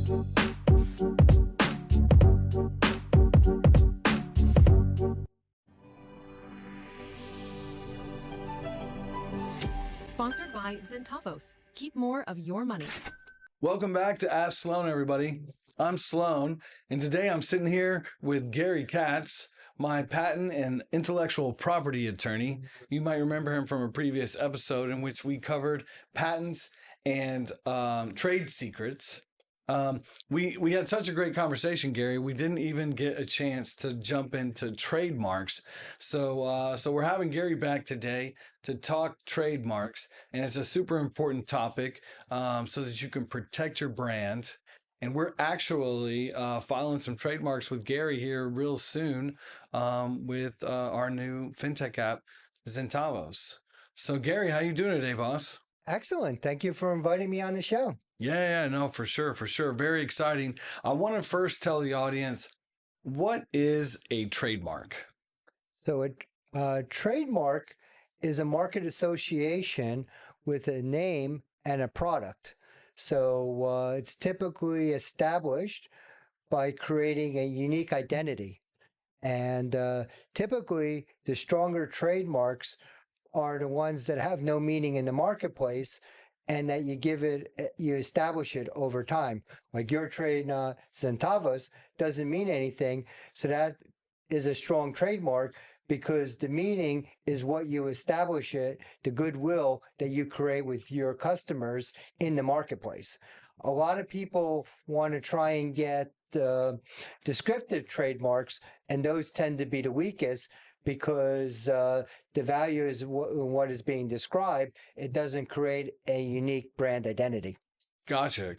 Sponsored by Zentavos. Keep more of your money. Welcome back to Ask Sloan, everybody. I'm Sloan, and today I'm sitting here with Gary Katz, my patent and intellectual property attorney. You might remember him from a previous episode in which we covered patents and trade secrets. We had such a great conversation, Gary. We didn't even get a chance to jump into trademarks. So we're having Gary back today to talk trademarks, and it's a super important topic so that you can protect your brand. And we're actually filing some trademarks with Gary here real soon with our new fintech app, Zentavos. So Gary, how you doing today, boss? Excellent. Thank you for inviting me on the show. Yeah, no, for sure. Very exciting. I want to first tell the audience, what is a trademark? So a trademark is a market association with a name and a product. So it's typically established by creating a unique identity. And typically, the stronger trademarks are the ones that have no meaning in the marketplace, and that you establish it over time. Like your trade, Zentavos, doesn't mean anything. So that is a strong trademark because the meaning is what you establish it, the goodwill that you create with your customers in the marketplace. A lot of people want to try and get descriptive trademarks, and those tend to be the weakest because the value is what is being described. It doesn't create a unique brand identity. Gotcha.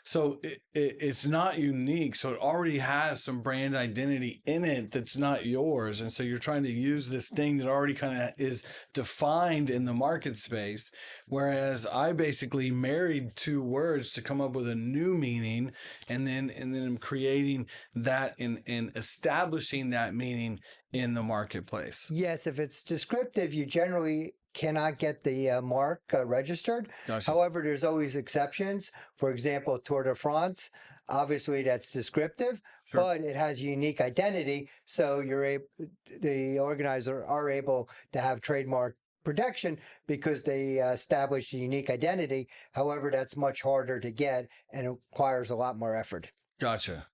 So it's not unique. So it already has some brand identity in it that's not yours. And so you're trying to use this thing that already kind of is defined in the market space. Whereas I basically married two words to come up with a new meaning. And then I'm creating that and establishing that meaning in the marketplace. Yes. If it's descriptive, you generally cannot get the mark registered. Gotcha. However, there's always exceptions. For example, Tour de France, obviously that's descriptive, Sure. but it has unique identity. So the organizer are able to have trademark protection because they establish a unique identity. However, that's much harder to get and it requires a lot more effort. Gotcha.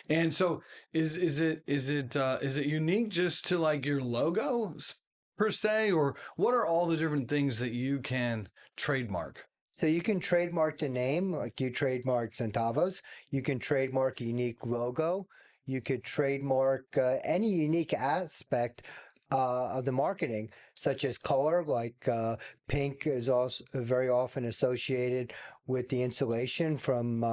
And so is it unique just to like your logo per se, or what are all the different things that you can trademark? So you can trademark the name, like you trademark Zentavos. You can trademark a unique logo. You could trademark any unique aspect of the marketing, such as color, like pink is also very often associated with the insulation from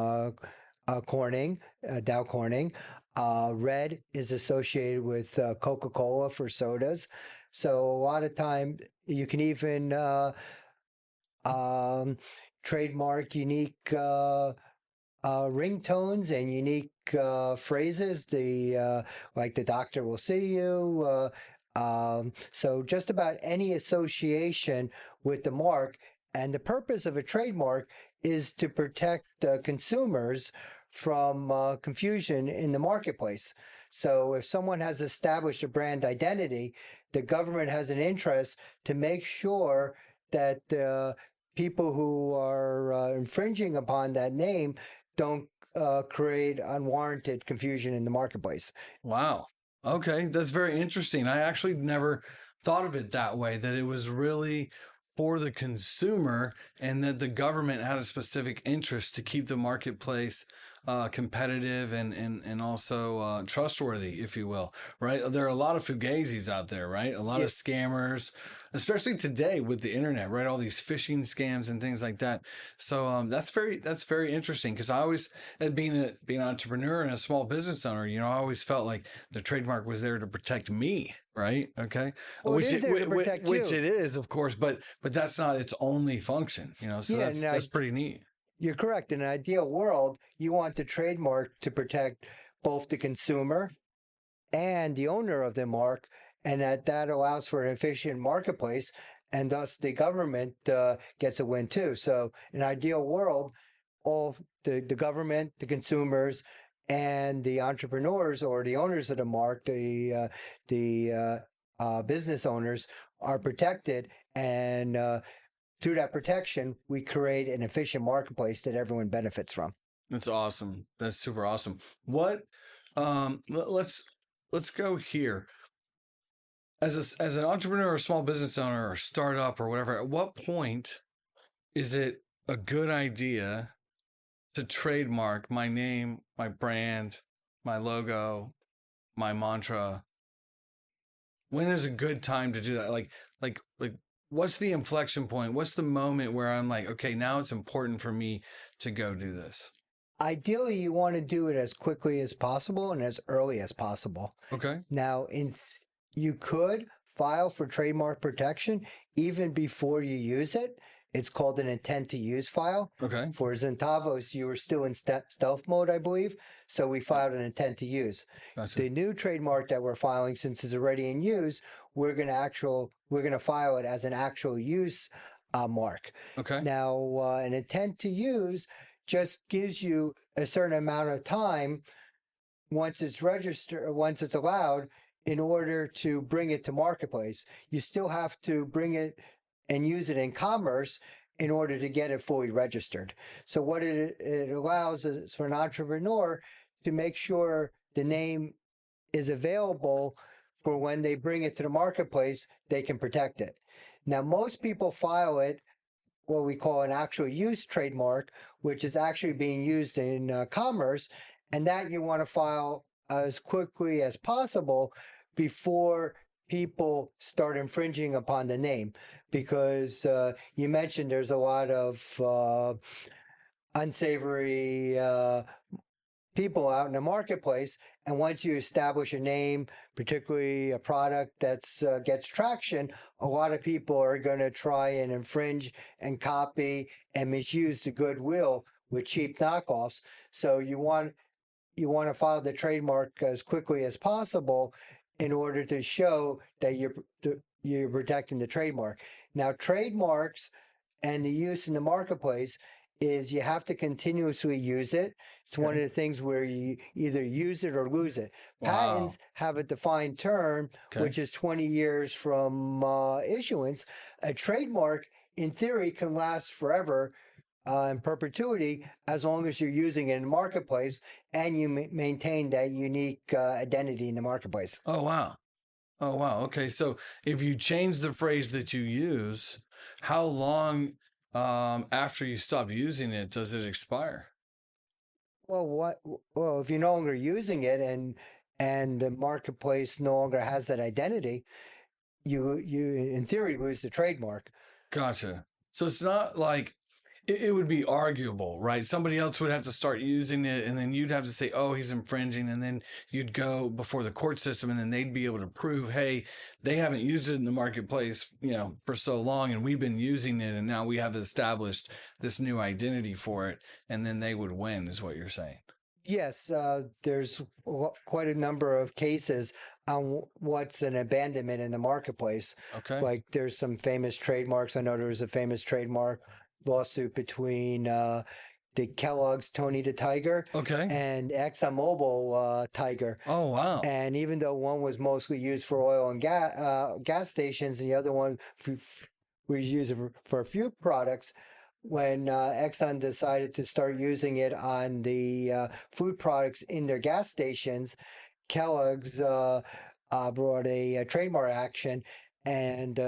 Corning, Dow Corning. Red is associated with Coca-Cola for sodas. So a lot of time you can even trademark unique ringtones and unique phrases. Like the doctor will see you. So just about any association with the mark. And the purpose of a trademark is to protect consumers from confusion in the marketplace. So if someone has established a brand identity, the government has an interest to make sure that people who are infringing upon that name don't create unwarranted confusion in the marketplace. Wow. Okay. That's very interesting. I actually never thought of it that way, that it was really for the consumer and that the government had a specific interest to keep the marketplace competitive and also trustworthy, if you will, right? There are a lot of fugazis out there, right? A lot of scammers, especially today with the internet, right? All these phishing scams and things like that. So that's very interesting, because I always, being an entrepreneur and a small business owner, I always felt like the trademark was there to protect me, right? Okay, well, which it is, of course, but that's not its only function, So that's pretty neat. You're correct. In an ideal world, you want the trademark to protect both the consumer and the owner of the mark, and that allows for an efficient marketplace, and thus the government gets a win too. So in an ideal world, all the government, the consumers, and the entrepreneurs or the owners of the mark, the business owners are protected. And through that protection, we create an efficient marketplace that everyone benefits from. That's awesome. That's super awesome. What? Let's go here. As an entrepreneur, or small business owner, or startup, or whatever, at what point is it a good idea to trademark my name, my brand, my logo, my mantra? When is a good time to do that? Like, what's the inflection point? What's the moment where I'm like, okay, now it's important for me to go do this? Ideally, you want to do it as quickly as possible and as early as possible. Okay. Now, you could file for trademark protection even before you use it. It's called an intent to use file. Okay. For Zentavos, you were still in stealth mode, I believe. So we filed an intent to use. Gotcha. The new trademark that we're filing, since it's already in use, we're going to file it as an actual use mark. Okay. Now, an intent to use just gives you a certain amount of time once it's registered, once it's allowed, in order to bring it to marketplace. You still have to bring it and use it in commerce in order to get it fully registered. So what it allows is for an entrepreneur to make sure the name is available for when they bring it to the marketplace, they can protect it. Now, most people file it what we call an actual use trademark, which is actually being used in commerce, and that you want to file as quickly as possible before people start infringing upon the name. Because you mentioned there's a lot of unsavory people out in the marketplace, and once you establish a name, particularly a product that's gets traction, a lot of people are going to try and infringe and copy and misuse the goodwill with cheap knockoffs. So you want to file the trademark as quickly as possible in order to show that you're protecting the trademark. Now, trademarks and the use in the marketplace is you have to continuously use it. It's one of the things where you either use it or lose it. Wow. Patents have a defined term, which is 20 years from issuance. A trademark, in theory, can last forever in perpetuity as long as you're using it in the marketplace and you maintain that unique identity in the marketplace. Oh, wow. Oh, wow. Okay. So if you change the phrase that you use, how long after you stop using it does it expire? Well, if you're no longer using it and the marketplace no longer has that identity, you in theory lose the trademark. Gotcha. So it's not like it would be arguable, right? Somebody else would have to start using it, and then you'd have to say, oh, he's infringing. And then you'd go before the court system, and then they'd be able to prove, hey, they haven't used it in the marketplace, for so long, and we've been using it, and now we have established this new identity for it. And then they would win, is what you're saying. Yes, there's quite a number of cases on what's an abandonment in the marketplace. Okay. Like there's some famous trademarks. I know there was a famous trademark lawsuit between the Kellogg's Tony the Tiger and ExxonMobil Tiger. Oh, wow. And even though one was mostly used for oil and gas stations, and the other one was used for a few products, when Exxon decided to start using it on the food products in their gas stations, Kellogg's brought a trademark action, and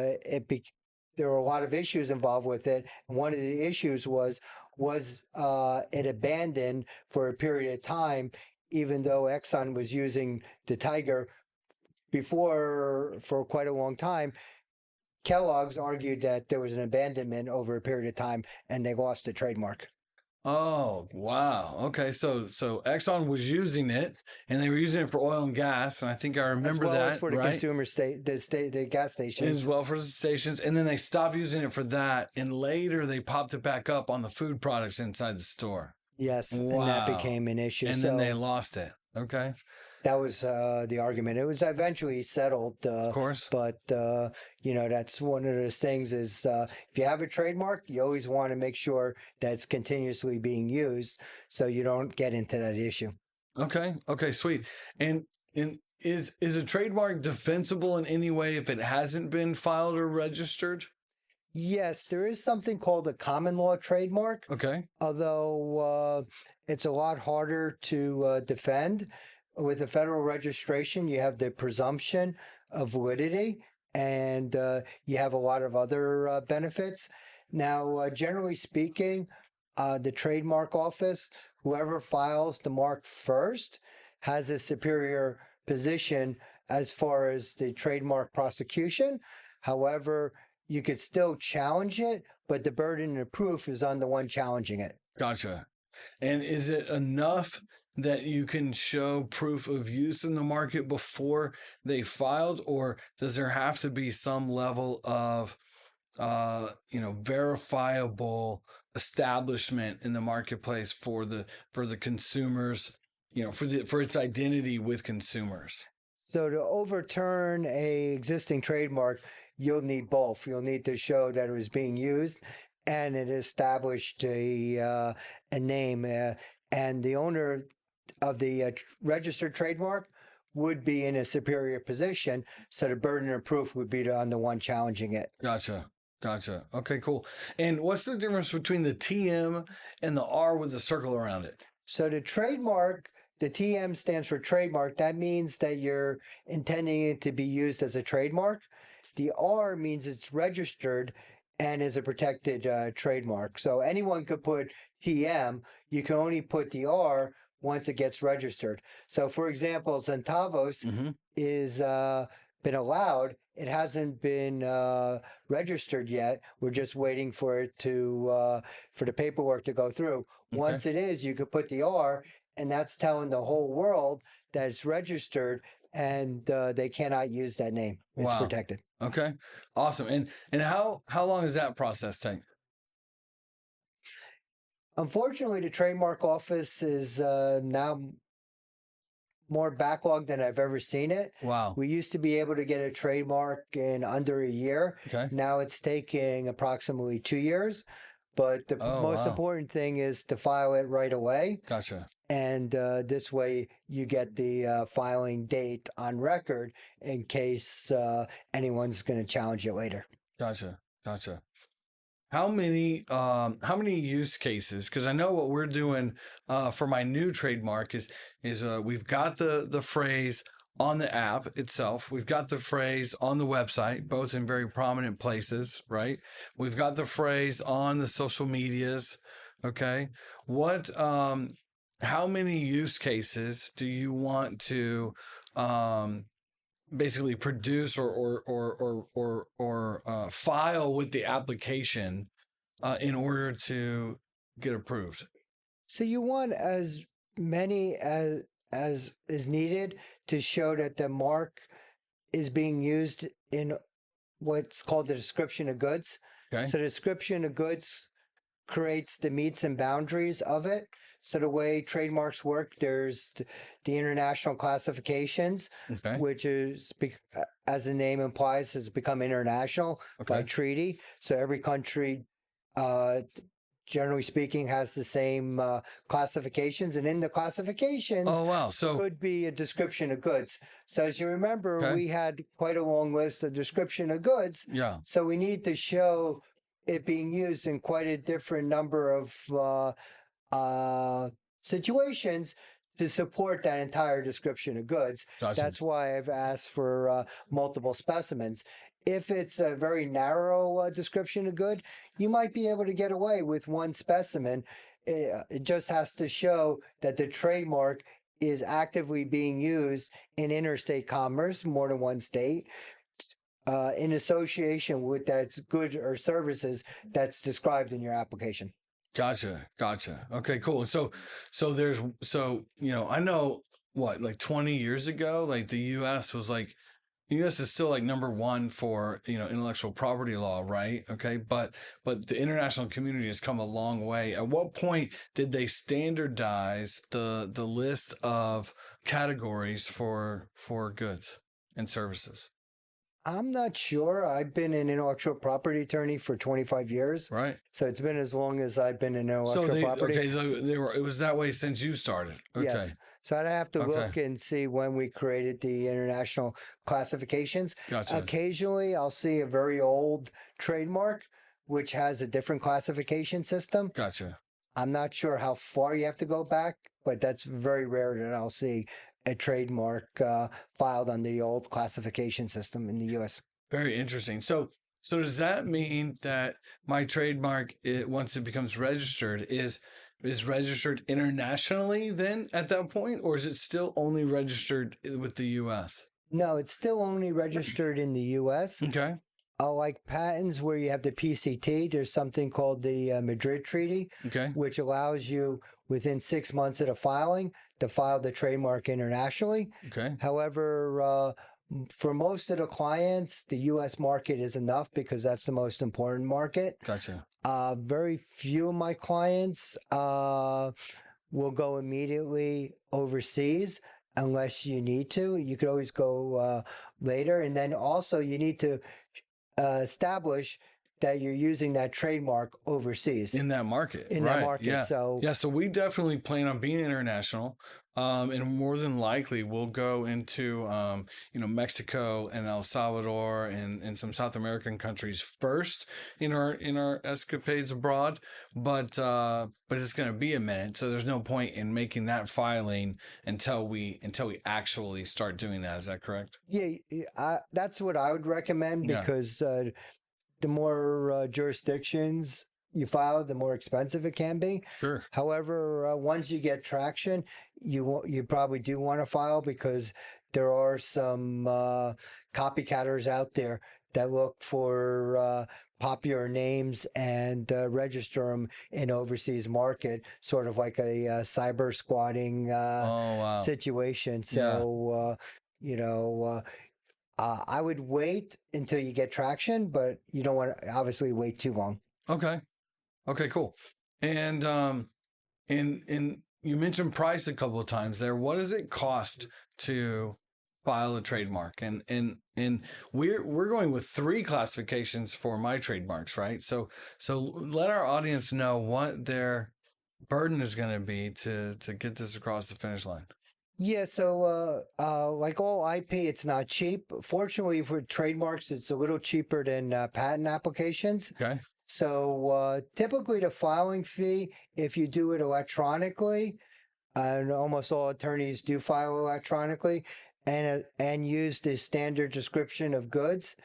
there were a lot of issues involved with it. And one of the issues was it abandoned for a period of time, even though Exxon was using the Tiger before for quite a long time. Kellogg's argued that there was an abandonment over a period of time, and they lost the trademark. Oh, wow. Okay. So Exxon was using it, and they were using it for oil and gas. And I think I remember as well that. As for the right? consumer the gas stations. As well for the stations. And then they stopped using it for that. And later they popped it back up on the food products inside the store. Yes. Wow. And that became an issue. And then they lost it. Okay. That was the argument. It was eventually settled, Of course. but that's one of those things is if you have a trademark, you always want to make sure that's continuously being used so you don't get into that issue. Okay. Okay. Sweet. And is a trademark defensible in any way if it hasn't been filed or registered? Yes, there is something called a common law trademark, Okay. although it's a lot harder to defend. With a federal registration, you have the presumption of validity, and you have a lot of other benefits. Now, generally speaking, the trademark office, whoever files the mark first, has a superior position as far as the trademark prosecution. However, you could still challenge it, but the burden of proof is on the one challenging it. Gotcha. And is it enough that you can show proof of use in the market before they filed, or does there have to be some level of, verifiable establishment in the marketplace for the consumers, for its identity with consumers? So to overturn a existing trademark, you'll need both. You'll need to show that it was being used and it established a name, and the owner of the registered trademark would be in a superior position. So the burden of proof would be on the one challenging it. Gotcha. Gotcha. Okay, cool. And what's the difference between the TM and the R with the circle around it? So the trademark, the TM stands for trademark. That means that you're intending it to be used as a trademark. The R means it's registered and is a protected trademark. So anyone could put TM. You can only put the R once it gets registered. So, for example, Zentavos is been allowed. It hasn't been registered yet. We're just waiting for it to for the paperwork to go through. Okay. Once it is, you could put the R, and that's telling the whole world that it's registered, and they cannot use that name. It's Wow. protected. Okay. Awesome. And how long does that process take? Unfortunately, the trademark office is now more backlogged than I've ever seen it. Wow. We used to be able to get a trademark in under a year. Okay. Now it's taking approximately 2 years. But the most important thing is to file it right away. Gotcha. And this way you get the filing date on record in case anyone's going to challenge it later. Gotcha. Gotcha. How many use cases? Because I know what we're doing for my new trademark is we've got the phrase on the app itself. We've got the phrase on the website, both in very prominent places, right? We've got the phrase on the social medias. Okay. How many use cases do you want to basically produce or file with the application in order to get approved? So you want as many as is needed to show that the mark is being used in what's called the description of goods. Okay. So the description of goods creates the metes and boundaries of it. So the way trademarks work, there's the international classifications, Okay. which is, as the name implies, has become international by Okay. treaty. So every country, generally speaking, has the same classifications. And in the classifications, Oh, wow. So, could be a description of goods. So as you remember, Okay. we had quite a long list of description of goods. yeah. So we need to show it being used in quite a different number of situations to support that entire description of goods. Gotcha. That's why I've asked for multiple specimens. If it's a very narrow description of good, you might be able to get away with one specimen. It just has to show that the trademark is actively being used in interstate commerce, more than one state, in association with that good or services that's described in your application. Gotcha. Okay, cool. So I know like 20 years ago, like the US was like, the U.S. is still like number one for intellectual property law, right? Okay, but the international community has come a long way. At what point did they standardize the list of categories for goods and services? I'm not sure. I've been an intellectual property attorney for 25 years. Right. So it's been as long as I've been in So intellectual property. it was that way since you started. Okay. Yes. So I'd have to look and see when we created the international classifications. Gotcha. Occasionally, I'll see a very old trademark, which has a different classification system. Gotcha. I'm not sure how far you have to go back, but that's very rare that I'll see a trademark filed on the old classification system in the U.S. Very interesting. So does that mean that my trademark, once it becomes registered, is registered internationally then at that point, or is it still only registered with the U.S.? No, it's still only registered in the U.S. Okay. Like patents where you have the PCT, there's something called the Madrid Treaty, Okay. which allows you within 6 months of the filing to file the trademark internationally. Okay. However, for most of the clients, the U.S. market is enough because that's the most important market. Gotcha. Very few of my clients will go immediately overseas unless you need to. You could always go later. And then also you need to establish that you're using that trademark overseas. In that market. In right. that market. Yeah. So we definitely plan on being international. And more than likely we'll go into, Mexico and El Salvador and some South American countries first in our escapades abroad. But it's going to be a minute. So there's no point in making that filing until we actually start doing that. Is that correct? Yeah, that's what I would recommend because the more jurisdictions you file, the more expensive it can be. Sure. However, once you get traction, you probably do want to file because there are some copycatters out there that look for popular names and register them in overseas market, sort of like a cyber squatting situation. So, I would wait until you get traction, but you don't want to obviously wait too long. Okay, cool. And you mentioned price a couple of times there. What does it cost to file a trademark? And we're going with 3 classifications for my trademarks, right? So let our audience know what their burden is going to be to get this across the finish line. Yeah, so like all IP, it's not cheap. Fortunately for trademarks, it's a little cheaper than patent applications. Okay. So typically the filing fee, if you do it electronically, and almost all attorneys do file electronically, and use the standard description of goods,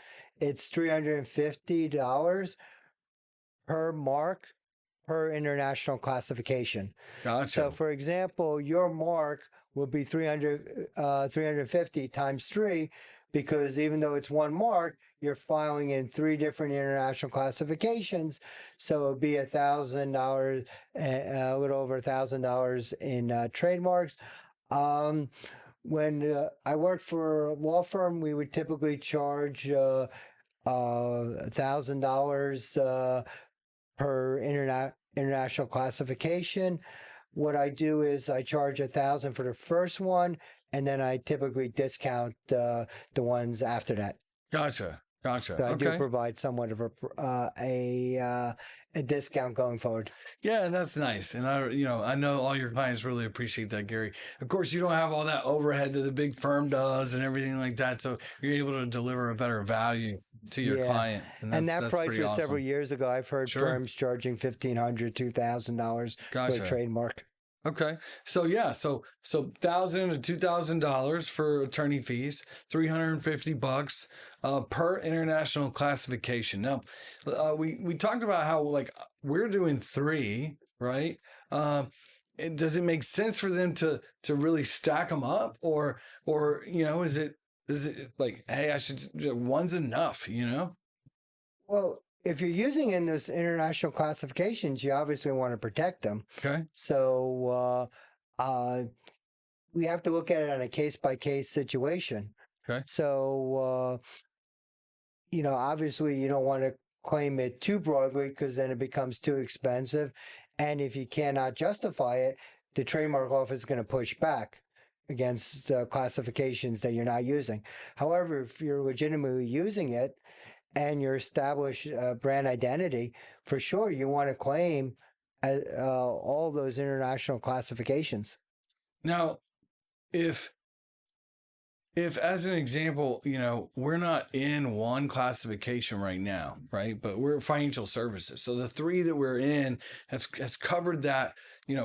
it's $350 per mark per international classification. Gotcha. So for example, your mark will be 350 times 3, because even though it's one mark, you're filing in 3 different international classifications. So it would be $1,000, a little over $1,000 in trademarks. When I worked for a law firm, we would typically charge $1,000 per international classification. What I do is I charge $1,000 for the first one, and then I typically discount the ones after that. Gotcha. So I do provide somewhat of a discount going forward. Yeah, that's nice. And I know all your clients really appreciate that, Gary. Of course, you don't have all that overhead that the big firm does and everything like that. So you're able to deliver a better value to your client. And that price was awesome. several years ago. I've heard firms charging $1,500, $2,000 for a trademark. Okay. So $1,000 to $2,000 for attorney fees, $350 per international classification. Now, we talked about how we're doing 3, right? Does it make sense for them to really stack them up, or is it like, hey, I should, one's enough, Well, if you're using in this international classifications, you obviously want to protect them. Okay. So we have to look at it on a case-by-case situation. Okay. So, obviously you don't want to claim it too broadly because then it becomes too expensive. And if you cannot justify it, the trademark office is going to push back against classifications that you're not using. However, if you're legitimately using it and you're established brand identity, for sure you want to claim all those international classifications. Now, if as an example, we're not in one classification right now, right? But we're financial services. So the three that we're in has covered that,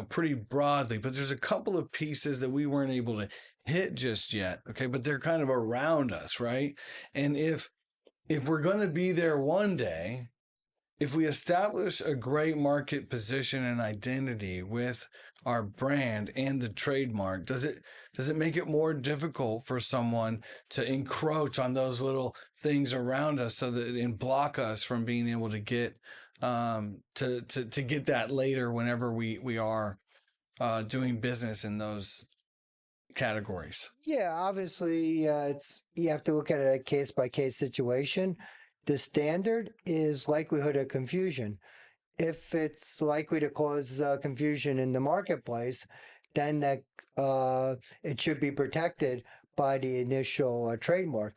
pretty broadly. But there's a couple of pieces that we weren't able to hit just yet. Okay. But they're kind of around us, right? And if we're going to be there one day, if we establish a great market position and identity with our brand and the trademark, does it make it more difficult for someone to encroach on those little things around us so that and block us from being able to get to get that later whenever we are doing business in those categories? Yeah, obviously, you have to look at a case by case situation. The standard is likelihood of confusion. If it's likely to cause confusion in the marketplace, then that it should be protected by the initial trademark.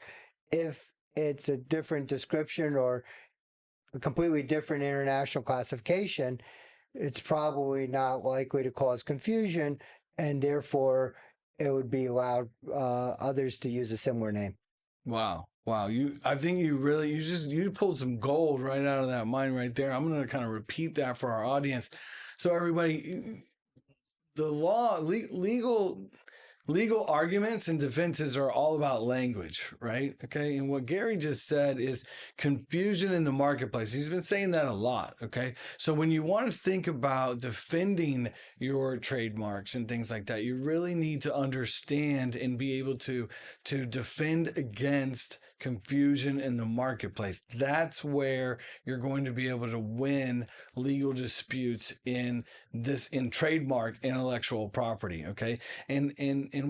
If it's a different description or a completely different international classification, it's probably not likely to cause confusion, and therefore it would be allowed others to use a similar name. Wow. I think you pulled some gold right out of that mine right there. I'm going to kind of repeat that for our audience. So everybody, the law, legal arguments and defenses are all about language, right? Okay. And what Gary just said is confusion in the marketplace. He's been saying that a lot. Okay. So when you want to think about defending your trademarks and things like that, you really need to understand and be able to defend against confusion in the marketplace. That's where you're going to be able to win legal disputes in trademark intellectual property. Okay. And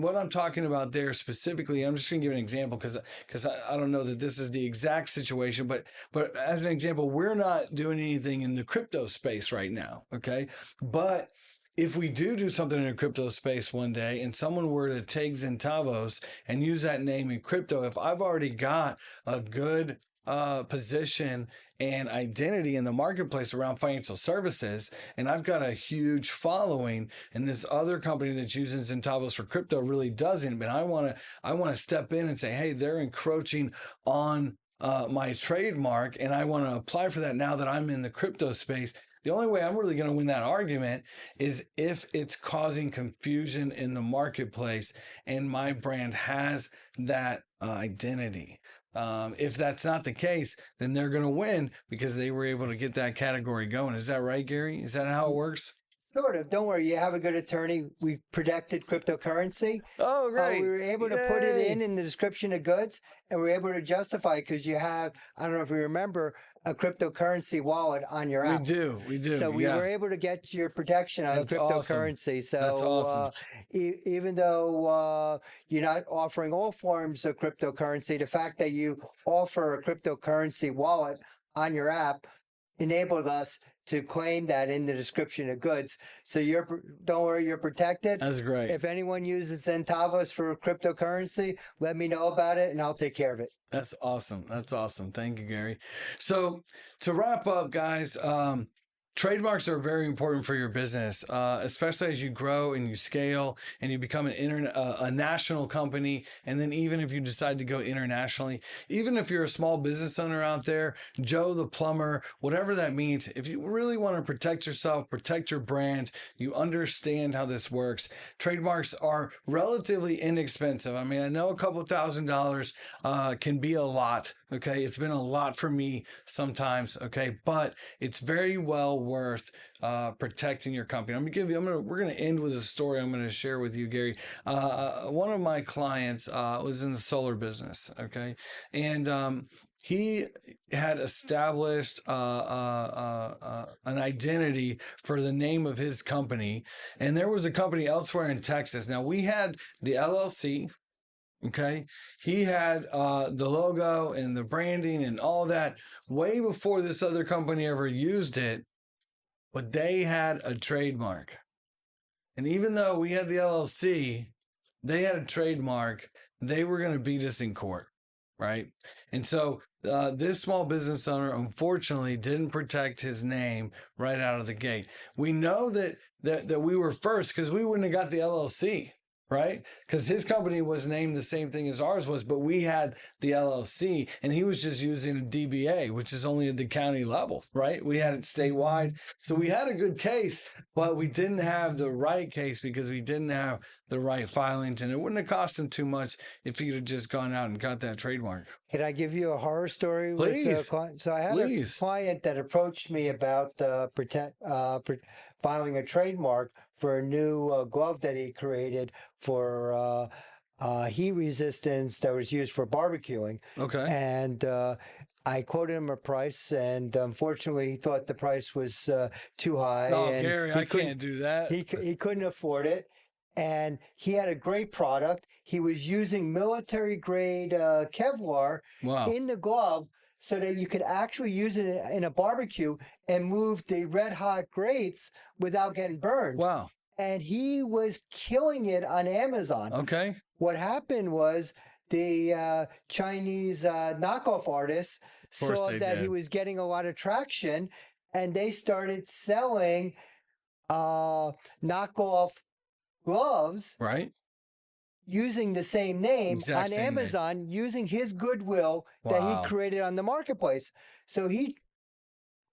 what I'm talking about there specifically, I'm just going to give an example because I don't know that this is the exact situation, but as an example, we're not doing anything in the crypto space right now. Okay. But if we do something in a crypto space one day and someone were to take Zentavos and use that name in crypto, if I've already got a good position and identity in the marketplace around financial services, and I've got a huge following, and this other company that's using Zentavos for crypto really doesn't, but I want to step in and say, hey, they're encroaching on my trademark, and I want to apply for that now that I'm in the crypto space. The only way I'm really going to win that argument is if it's causing confusion in the marketplace and my brand has that identity. If that's not the case, then they're going to win because they were able to get that category going. Is that right, Gary? Is that how it works? Sort of. Don't worry. You have a good attorney. We protected cryptocurrency. Oh, great. We were able to put it in the description of goods, and we were able to justify because you have, I don't know if you remember, a cryptocurrency wallet on your app. We do. So we were able to get your protection on cryptocurrency. Awesome. So that's awesome. Even though you're not offering all forms of cryptocurrency, the fact that you offer a cryptocurrency wallet on your app enabled us to claim that in the description of goods. So don't worry, you're protected. That's great. If anyone uses Zentavos for cryptocurrency, let me know about it and I'll take care of it. That's awesome. Thank you, Gary. So to wrap up, guys, trademarks are very important for your business, especially as you grow and you scale and you become a national company. And then even if you decide to go internationally, even if you're a small business owner out there, Joe the plumber, whatever that means, if you really want to protect yourself, protect your brand, you understand how this works. Trademarks are relatively inexpensive. I mean, I know a couple $1,000s can be a lot. Okay. It's been a lot for me sometimes. Okay. But it's very well worth protecting your company. We're going to end with a story I'm going to share with you, Gary. One of my clients was in the solar business. Okay. And he had established an identity for the name of his company. And there was a company elsewhere in Texas. Now we had the LLC. Okay. He had the logo and the branding and all that way before this other company ever used it, but they had a trademark. And even though we had the LLC, they had a trademark. They were going to beat us in court, right? And so this small business owner, unfortunately, didn't protect his name right out of the gate. We know that we were first because we wouldn't have got the LLC, right? Because his company was named the same thing as ours was, but we had the LLC, and he was just using a DBA, which is only at the county level, right? We had it statewide. So we had a good case, but we didn't have the right case because we didn't have the right filings, and it wouldn't have cost him too much if he'd have just gone out and got that trademark. Can I give you a horror story? Please. With client? So I had a client that approached me about filing a trademark for a new glove that he created for heat resistance that was used for barbecuing. Okay. And I quoted him a price, and unfortunately, he thought the price was too high. Oh, and Gary, I can't do that. He couldn't afford it. And he had a great product. He was using military grade Kevlar in the glove so that you could actually use it in a barbecue and move the red hot grates without getting burned. Wow. And he was killing it on Amazon. Okay. What happened was the Chinese knockoff artists saw that he was getting a lot of traction, and they started selling knockoff gloves, right, using the same name on Amazon, using his goodwill that he created on the marketplace. So he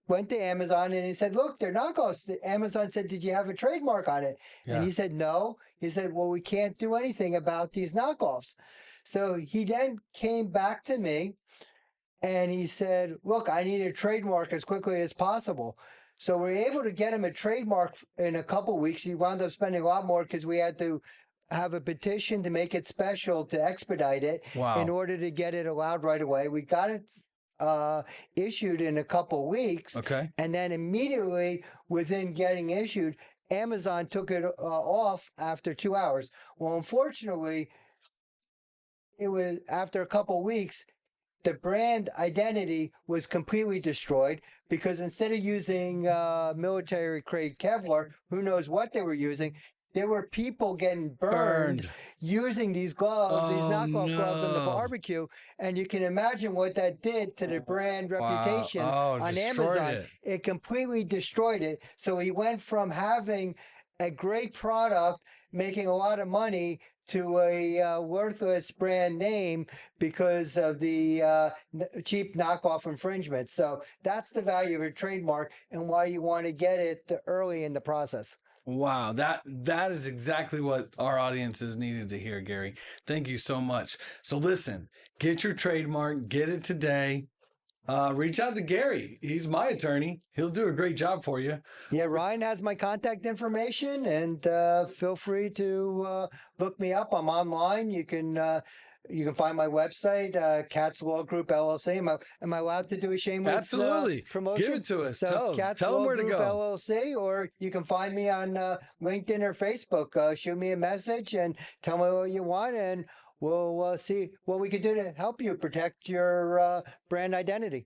went to Amazon and he said, look, they're knockoffs. Amazon said, did you have a trademark on it? Yeah. And he said, no. He said, well, we can't do anything about these knockoffs. So he then came back to me and he said, look, I need a trademark as quickly as possible. So we were able to get him a trademark in a couple weeks. He wound up spending a lot more because we had to have a petition to make it special to expedite it in order to get it allowed right away. We got it issued in a couple weeks. Okay. And then immediately within getting issued, Amazon took it off after 2 hours. Well, unfortunately, it was after a couple weeks, the brand identity was completely destroyed because instead of using military grade Kevlar, who knows what they were using, there were people getting burned using these gloves, these knockoff gloves on the barbecue. And you can imagine what that did to the brand reputation on Amazon. It completely destroyed it. So he went from having a great product, making a lot of money, to a worthless brand name because of the cheap knockoff infringement. So that's the value of a trademark and why you want to get it early in the process. Wow, that is exactly what our audiences needed to hear, Gary. Thank you so much. So listen, get your trademark, get it today. Reach out to Gary. He's my attorney. He'll do a great job for you. Yeah, Ryan has my contact information, and feel free to look me up. I'm online. You can find my website, Katz Law Group LLC. Am I allowed to do a shameless promotion? Give it to us. So tell them where to go. LLC, or you can find me on LinkedIn or Facebook. Shoot me a message and tell me what you want, and we'll see what we can do to help you protect your brand identity.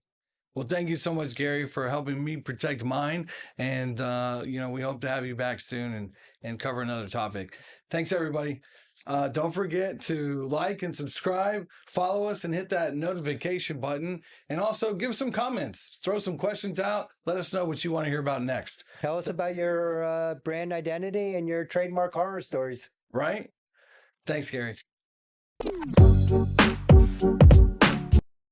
Well, thank you so much, Gary, for helping me protect mine. And, we hope to have you back soon and cover another topic. Thanks, everybody. Don't forget to like and subscribe, follow us, and hit that notification button. And also give some comments, throw some questions out. Let us know what you want to hear about next. Tell us about your brand identity and your trademark horror stories. Right? Thanks, Gary.